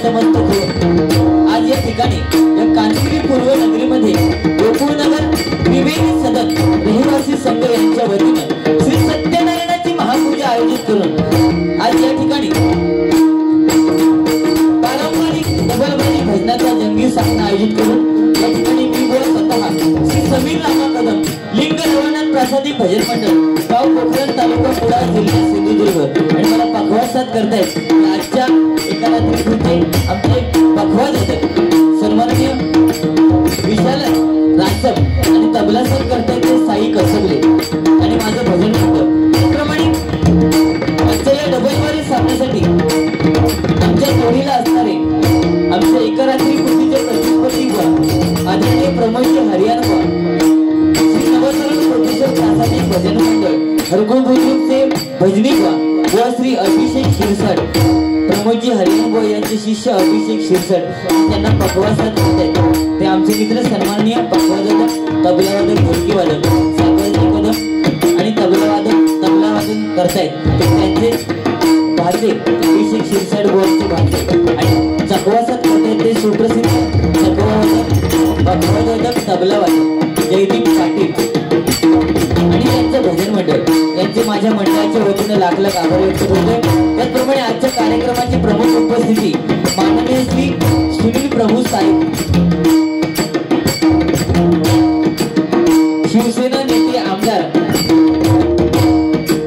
नतमस्तक होऊन आज या ठिकाणी या कांदिवली पूर्व नगरीमध्ये गोकुळनगर त्रिवेणी सदन रहिवासी संघ यांच्या वतीने श्री सत्यनारायणाची महापूजा आयोजित करून आज या ठिकाणी पारंपरिक डबलबाजी भजनाचा जंगी सामना आयोजित करून या ठिकाणी मी व स्वतः श्री समीर रामा कदम लिंग नवनाथ प्रासादिक भजन मंडळ गाव कोकण तालुका कुडाळ जिल्हा सिंधुदुर्ग आणि मला पखवाज करतायत आजच्या एका रात्रीपूर्वी आमचे पखवाज होते सन्माननीय विशाल रासम आणि तबला साथ करतायत ते साई कसबले आणि माझं भजन मंडळ त्याप्रमाणे आजच्या या डबलबाजी सामन्यासाठी आमच्या जोडीला असणारे आमच्या एका रात्री कृतीचे प्रतिस्पर्धी आदरणीय प्रमोद हरियाणा श्री नवसरण प्रोफेसर प्रासादिक भजन मंडळ हरगुळ बुजुर्गचे भजनी व श्री अभिषेक शिरसाट प्रमोदजी हरियाणा यांचे शिष्य अभिषेक शिरसाट त्यांना पखवाजात करतात ते आमचे मित्र सन्माननीय पखवाजक तबलावादक ढोलकी वादक साखरजी कदम आणि तबला वादन करतायत त्यांचे भाचे अभिषेक शिरसाट गोवाचे भाचे आणि चकवासात करतायत ते सुप्रसिद्ध चकवादक पखवाजक तबलावादक जयदीप पाटील आणि त्यांचं भजन मंडळ यांचे माझ्या मंडळाच्या वतीने लाख लाख आभार व्यक्त करतोय। त्याचप्रमाणे आजच्या कार्यक्रमाची प्रमुख उपस्थिती माननीय श्री सुनील प्रभू साहेब शिवसेना नेते आमदार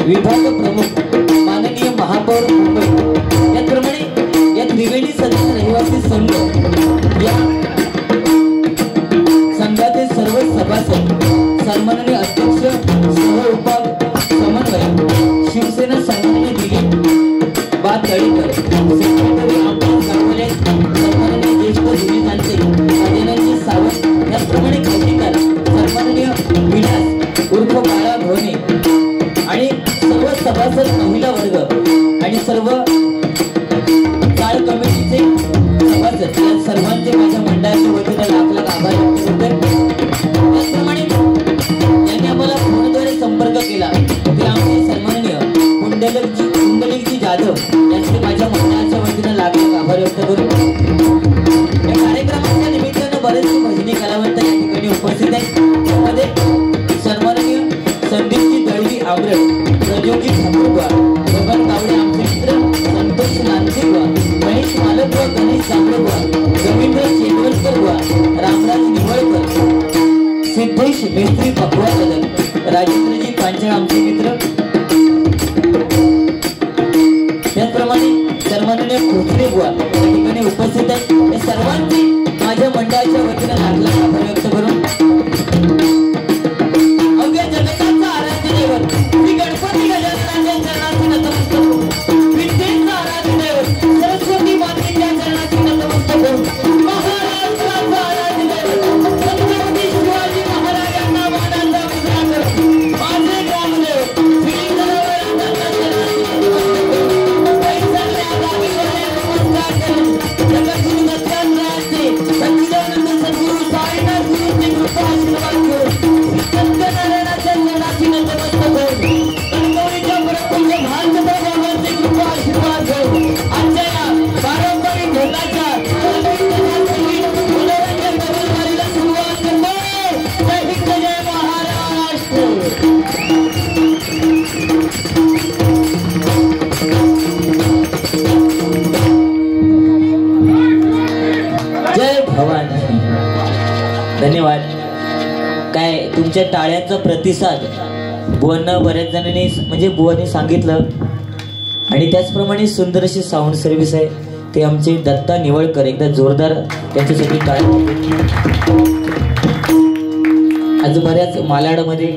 विभाग प्रमुख माननीय महापौर मुंबई त्याचप्रमाणे या त्रिवेणी सदन रहिवासी संघ या संघाचे सर्व सभासद सन्माननीय अध्यक्ष सह उपाध्यक्ष समन्वयक शिवसेना सन्माननीय दिलीप बा तळीकर सेक्रेटरी अमोल गावले सन्माननीय ज्येष्ठ दिलीप जानते अजयजी सावंत त्याचप्रमाणे कौतिकार सन्माननीय विलास उर्फ बाळा भवने आणि सर्व सभासद महिला वर्ग आणि सर्व काळ कमिटीचे सभासद या सर्वांचे माझ्या मंडळाच्या वतीने लाख लाख आभार व्यक्त करतोय। त्याचप्रमाणे यांनी आम्हाला फोनद्वारे संपर्क केला ते आमचे सन्माननीय कुंडलिकजी जाधव यांचे माझ्या मंडळाच्या वतीने लाख लाख आभार व्यक्त करू। या कार्यक्रमाच्या निमित्तानं बरेचसे भजनी कलावंत या ठिकाणी उपस्थित आहेत त्यामध्ये सन्माननीय संदीपजी दळवी आमरड प्रजोगी ठाकूरबुवा बबन कावडे आमचे मित्र संतोष नांदेबुवा महेश मालकबुवा गणेश जांभळेबुवा रवींद्र चेंडवलकरबुवा रामराज निवळकर सिद्धेश मेस्त्री पखवाजक राजेंद्रजी पांचाळ आमचे मित्र त्याचप्रमाणे सन्माननीय खोचरे बुवा या ठिकाणी उपस्थित आहेत या सर्वांची माझ्या मंडळाच्या वतीने लाख लाख आभार व्यक्त करून अवघ्या जगताचा आराध्य दैवत श्री गणपती गजाननाच्या चरणाची नतमस्तक होऊन विद्येचं आराध्य दैवत सरस्वती मातेच्या चरणाची नतमस्तक होऊन महाराष्ट्राचं आराध्य दैवत छत्रपती शिवाजी महाराजांना मानाचा मुजरा करून माझे ग्रामदेव श्री नवनाथांच्या चरणाची नमस्कार करून जगद्गुरु दत्तात्रयाचे सच्चिदानंद सद्गुरु साईनाथ गुरुची कृपा आशीर्वाद घेऊन सत्यनारायणाच्या चरणाची नतमस्तक होऊन कणकवलीच्या परमपूज्य भालचंद्र बाबांची कृपा आशीर्वाद घेऊन आजच्या या पारंपरिक भजनाच्या मनोरंजन डबलबाजीला सुरुवात करतोय। जय हिंद जय महाराष्ट्र। जय भवानी। धन्यवाद। काय तुमच्या टाळ्यांचा प्रतिसाद बुवांना बऱ्याच जणांनी म्हणजे बुवांनी सांगितलं आणि त्याचप्रमाणे सुंदर अशी साऊंड सर्व्हिस आहे ते आमचे दत्ता निवळकर एकदा जोरदार त्यांच्यासाठी टाळ्या। आज बऱ्याच मालाडमध्ये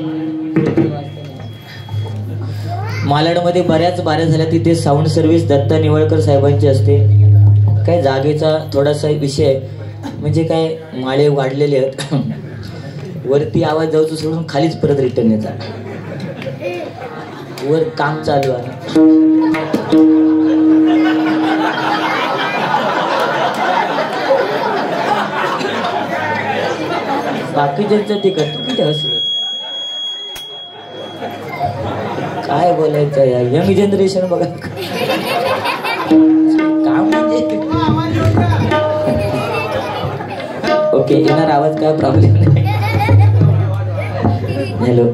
बऱ्याच बाऱ्या झाल्या तिथे साऊंड सर्व्हिस दत्ता निवळकर साहेबांची असते। काय जागेचा थोडासा विषय आहे म्हणजे काय माळे वाढलेले आहेत वरती आवाज जाऊचं सोडून खालीच परत रिटर्न येतात वर काम चालू आहे। बाकीच्यांचं ते करतो किती हसलं काय बोलायचं या यंग जनरेशन बघा काम म्हणजे ओके, येणार आवाज काय प्रॉब्लेम नाही. हॅलो.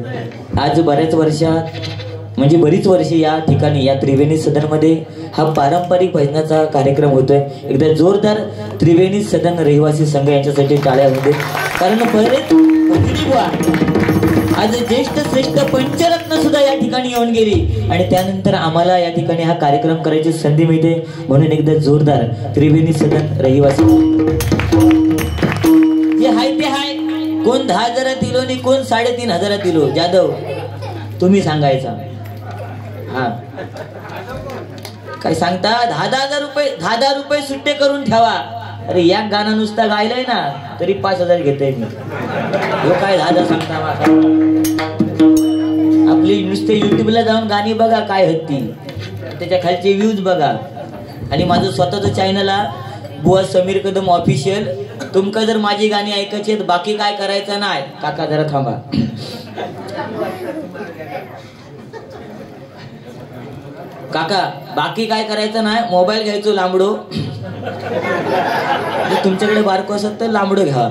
आज बऱ्याच वर्षात म्हणजे बरीच वर्षे या ठिकाणी या त्रिवेणी सदनमध्ये हा पारंपरिक भजनाचा कार्यक्रम होतोय. एकदा जोरदार त्रिवेणी सदन रहिवासी संघ यांच्यासाठी टाळ्या होते. कारण बरेच आज ज्येष्ठ श्रेष्ठ पंचरत्न सुद्धा या ठिकाणी येऊन गेली आणि त्यानंतर आम्हाला या ठिकाणी हा कार्यक्रम करायची संधी मिळते. म्हणून एकदा जोरदार त्रिवेणी सदन रहिवासी जे हाय ते हाय. कोण 10,000 दिलो आणि कोण 3,500 दिलो. जाधव तुम्ही सांगायचा. हा काय सांगता? 10,000 रुपये 10,000 रुपये सुट्टे करून ठेवा. अरे या गाणं नुसता गायलंय ना तरी 5,000 घेतोय मी. काय 10,000 सांगता माझा? आपली नुसते युट्यूबला जाऊन गाणी बघा काय होती, त्याच्या खालचे व्ह्यूज बघा. आणि माझं स्वतःचं चॅनल आहे बुवा समीर कदम ऑफिशियल. तुमका जर माझी गाणी ऐकायची आहेत बाकी काय करायचं नाही. काका जरा थांबा. काका बाकी काय करायचं नाही. मोबाईल घ्यायचो लांबडो. तुमच्याकडे बारको असत तर लांबडो घ्या.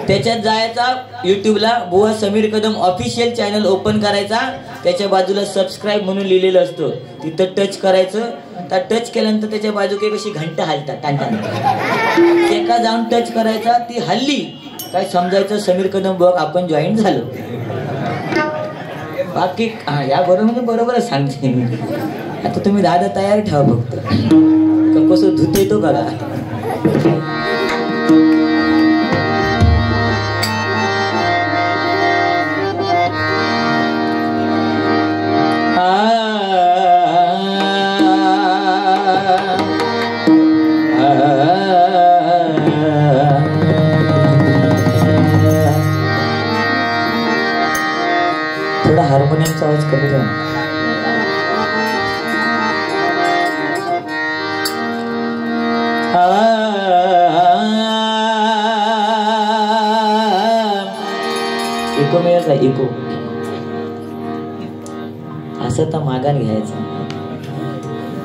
त्याच्यात जायचा युट्यूबला बुवा Sameer Kadam official channel open करायचा. त्याच्या बाजूला सबस्क्राईब म्हणून लिहिलेलं असतं. तिथं टच करायचं. तर टच केल्यानंतर त्याच्या बाजूला कशी घंटा हलतात टांटाने. एका जाऊन टच करायचा. ती हल्ली काय समजायचं समीर कदम ब्लॉग आपण जॉईन झालो. बाकी या बरोबर बरोबरच सांगते मी. आता तुम्ही 10 तयार ठेवा फक्त. कसं धुते तो बघा. थोडा हार्मोनियमचा आवाज कमी द्या. इको मिळायचा इको. असं तर मागान घ्यायचं.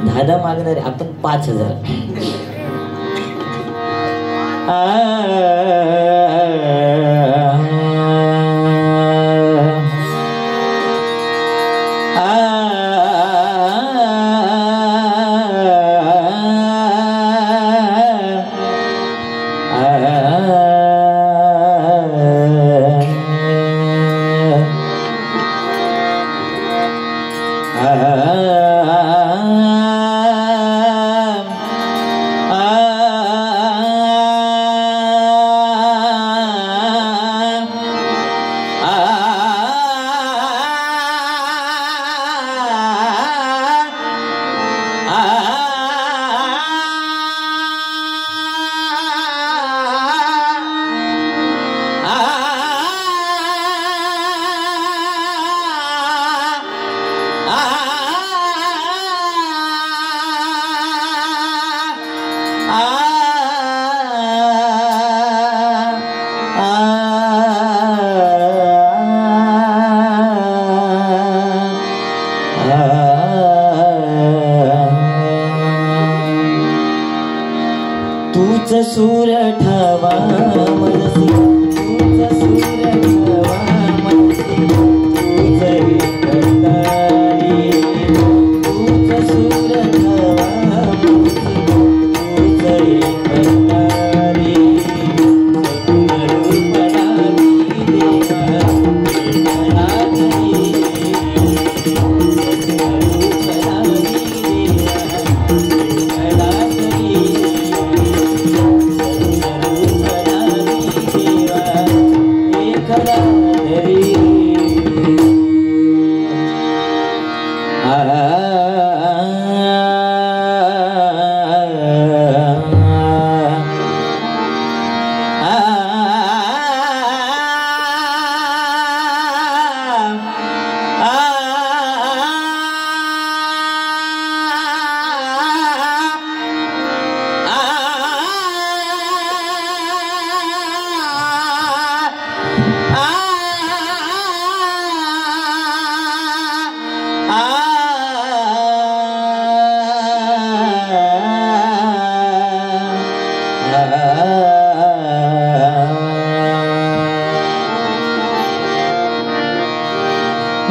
10 मागणार आपण 5,000. तूच सूर ठावा मनसी. तूच सूर ठावा मनसी. तूच रे करतारी. तूच सूर ठावा मनसी. तूच रे करतारी. सत्य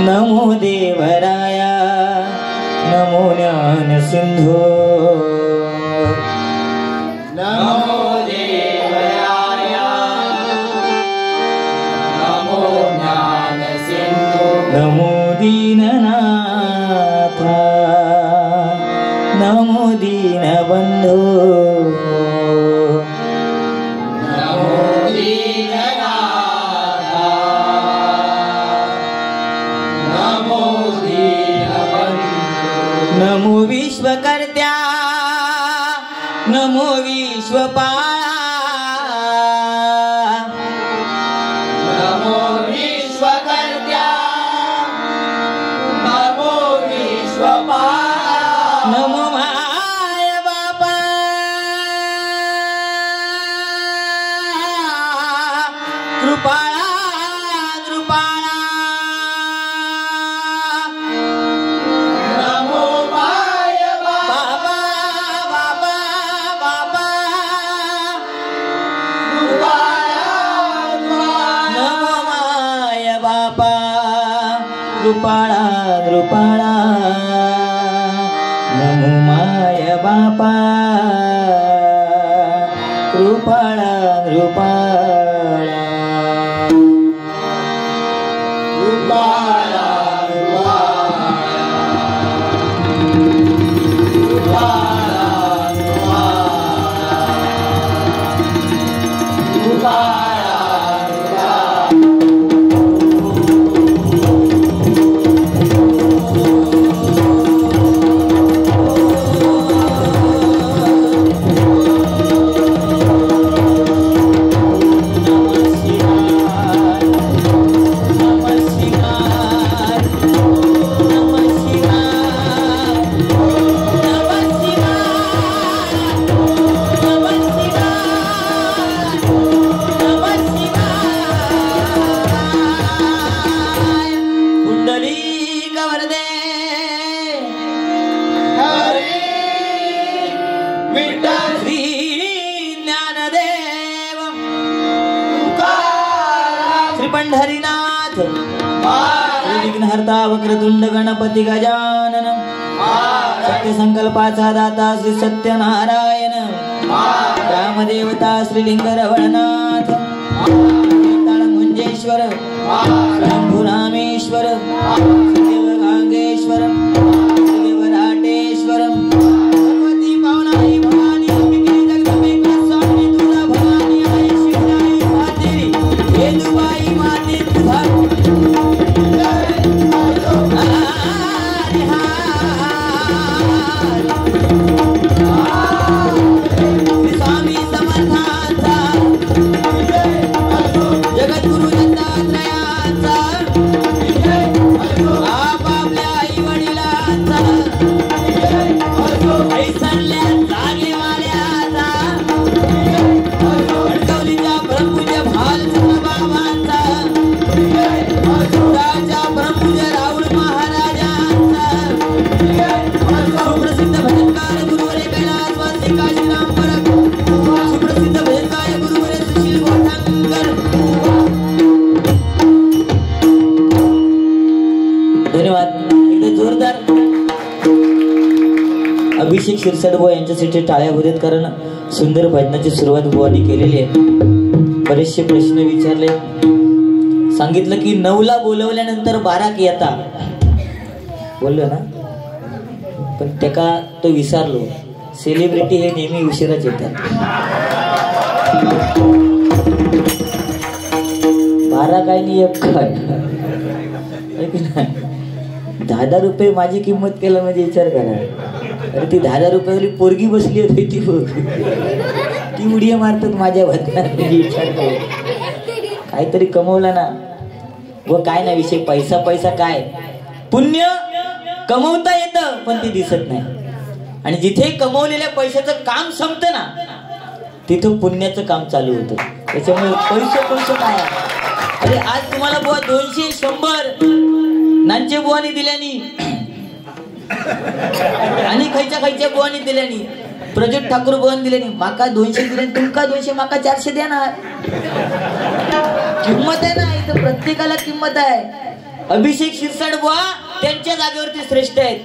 नमो देवराया नमो ज्ञान सिंधू नमो देवराया नमो ज्ञान सिंधू नमो दीननाथा नमो दीनबंधू नमो दीननाथा नमो दीनबंधू नमो विश्वकर्त्या नमो विश्वपाला नमो विश्वकर्त्या नमो विश्वपाला नमो माय बापा कृपाळा कृपाळा नमो माय बाबा बाबा बाबा नमो माय बापा कृपाळा कृपाळा नमो माय बापा कृपाळा कृपाळा पंढरीनाथ विघ्नहर्ता वक्रतुंड गणपती गजानन सत्य संकल्पाचा दाता श्री सत्यनारायण रामदेवता श्रीलिंग रवळनाथ मुंजेश्वर रामेश्वर गांगेश्वर वराटेश्वर भगवती पावनाई भवानी अंबिके जगदंबे स्वामी तुळजा भवानी आई शिवराई मातेरी येदुबाई माते तुझा स्वामी समर्थांचा जगद्गुरु दत्तात्रयाचा आपापल्या आई वडिलांचा ऐसरल्या जागेवाल्याचा अडकवलीच्या ब्रह्मपूज्य भालचंद्र बाबांचा सुराच्या ब्रह्मपूज्य राहुल महाराजांचा सुप्रसिद्ध भजनकार गुरुवरे कैलासवासी काशीराम परब सुप्रसिद्ध भजनकार गुरुवरे सुशील गोठांकर धन्यवाद. एकदा जोरदार अभिषेक शिरसाटबुवा यांच्यासाठी टाळ्या होत्यात कारण सुंदर भजनाची सुरुवात बुवानी केलेली आहे. बरेचसे प्रश्न विचारले. सांगितलं की 9ला बोलवल्यानंतर 12 की येता बोललो ना पण त्याका तो विसरलो. सेलिब्रिटी हे नेहमी उशिराच येतात. 12 काय नाही एक काय 10,000 रुपये माझी किंमत केला म्हणजे विचार करा. अरे ती 10,000 रुपयावरी पोरगी बसली होती ती उडी मारतात माझ्या भजनात म्हणजे विचार करा. काहीतरी कमवलं ना व काय ना विषय पैसा पैसा काय पुण्य कमवता येतं पण ते दिसत नाही. आणि जिथे कमवलेल्या पैशाचं काम संपतं ना तिथं पुण्याचं काम चालू होतं. त्याच्यामुळे पैसे काय. अरे आज तुम्हाला बुवा 200 100 नांचे बुवानी दिल्यानी आणि खायच्या बुवानी दिल्यानी प्रज्योत ठाकूर बुवानी दिल्यानी माका 200 दिले तुमका 200 माका 400 द्या ना. किंमत आहे ना इथं प्रत्येकाला किंमत आहे. अभिषेक शिरसाट बुवा त्यांच्या जागेवरती श्रेष्ठ आहेत.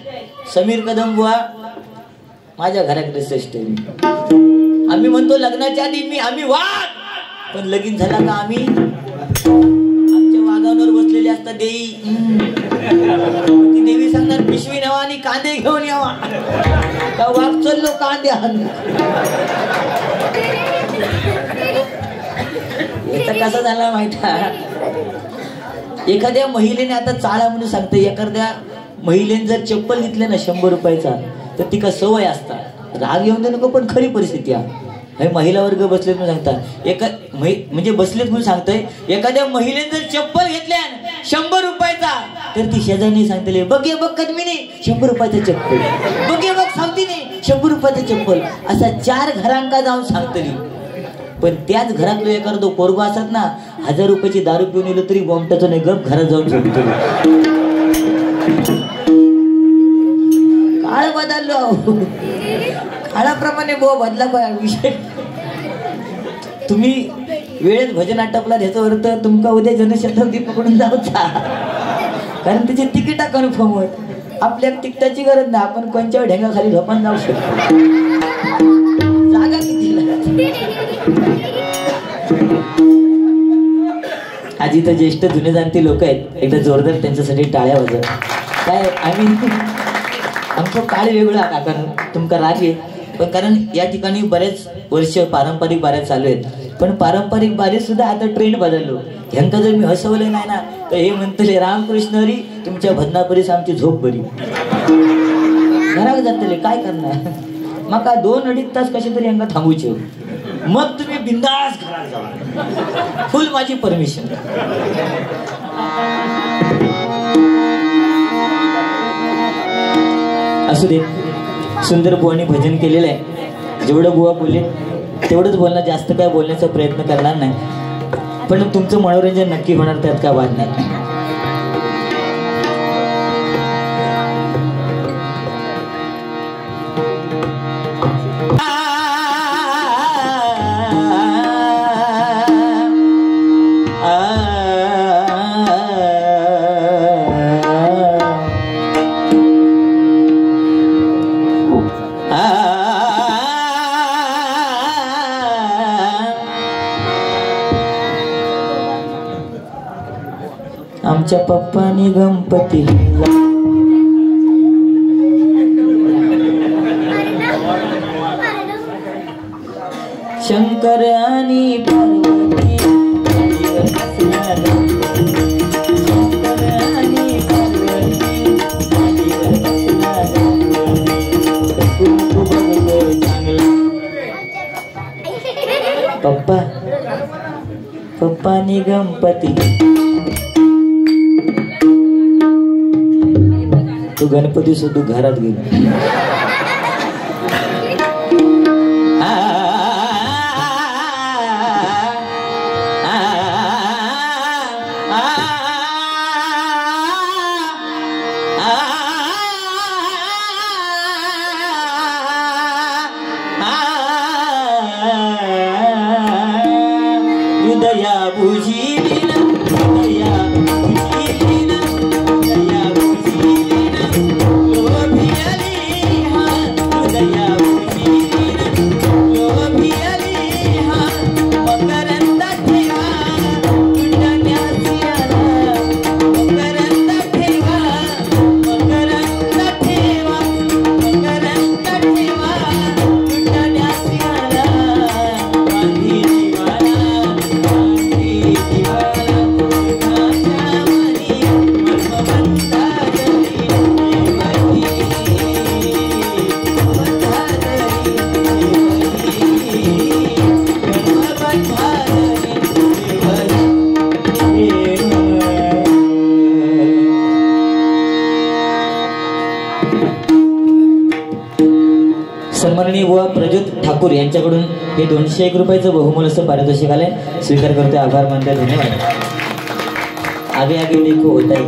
समीर कदम बुवा माझ्या घराकडे श्रेष्ठ आहे. आम्ही म्हणतो लग्नाच्या आधी आम्ही वाघ, पण लगीन झाला का आम्ही आमच्या वाघांवर बसलेले असतात देवी. ती देवी सांगणार पिशवी नेवा आणि कांदे घेऊन यावा. का वाघ चाललो कांदे आण. कसं झालं माहित आहे, एखाद्या महिलेने आता चाळा म्हणून सांगते, एखाद्या महिलेने जर चप्पल घेतले ना 100 रुपयाचा तर ती का सवय असतात. राग येऊन दे नको, पण खरी परिस्थिती आहे. महिला वर्ग बसलेत म्हणून सांगतात, म्हणजे बसलेत म्हणून सांगतोय, एखाद्या महिलेने जर चप्पल घेतल्या 100 रुपयाचा तर ती शेजारी सांगते बघ ये बघ कदमीने 100 रुपयाचा चप्पल, बघ ये बघ सांगते 100 रुपयाचा चप्पल, असा 4 घरांका जाऊन सांगतली. पण त्याच घरातलं एखादं पोरगो असतात ना, 1000 रुपयाची दारू पिऊन येलो तरी बॉम्बटाचं नाही गप घरात जाऊन झोपतो. काळ बदललो, काळाप्रमाणे बो बदला विषय. तुम्ही वेळेत भजन आटपला ह्याचा अर्थ तुमका उद्या जनशताब्दी पकडून जाऊचा, कारण त्याची तिकीटा कन्फर्म होत. आपल्या तिकिटाची गरज नाही, आपण कोणत्या ढेंगा खाली झोपून जाऊ शकतो. जागा किती आज इथं ज्येष्ठ जुने जाणते लोक आहेत, एकदा जोरदार त्यांच्यासाठी टाळ्या वाजव. काय आम्ही आमचं काळ वेगळा काका तुमका राग आहे, पण कारण या ठिकाणी बरेच वर्ष पारंपरिक बाऱ्या चालू आहेत. पण पारंपरिक बारी सुद्धा आता ट्रेंड बदललो. ह्यांका जर मी हसवलं नाही ना तर हे म्हणतले रामकृष्ण हरी तुमच्या भजनापरीस आमची झोप बरी. घरात जातले काय करणार, मका 2-2.5 तास कसे तरी यांना थांबूचे, मग तुम्ही बिंदास घरात जावा, फुल माझी परमिशन. असू दे, सुंदर बुवानी भजन केलेलं आहे. जेवढं बुवा बोलले तेवढंच बोलणार, जास्त काय बोलण्याचा प्रयत्न करणार नाही. पण तुमचं मनोरंजन नक्की होणार, त्यात काय वाद नाही. आमच्या पप्पानी गणपती शंकर आणि पार्वती, शंकर आणि पार्वती पप्पा पप्पानी गणपती. तो गणपती सुद्धा घरात गेला. हृदया बुझिलीन, हृदया बुझिलीन, हृदया बुझिलीन, लोभियली हा, हृदया बुझिलीन, लोभियली हा, मकरंद ठेवा कुंडल्यासी आला, मकरंद ठेवा, मकरंद ठेवा, मकरंद ठेवा कुंडल्यासी आला, बांधी जीवाला, बांधी जीवाला, दुखाच्या मनी मर्मबंधा जरी देवही, बंधा जरी देवही, मर्मबंधा जरी देवही. सन्माननीय बुवा प्रज्योत ठाकूर यांच्याकडून हे 201 रुपयाचं बहुमूल्य असं पारितोषिक आलंय, स्वीकार करतोय, आभार मानतोय, धन्यवाद. आगे आगे देखो होता है.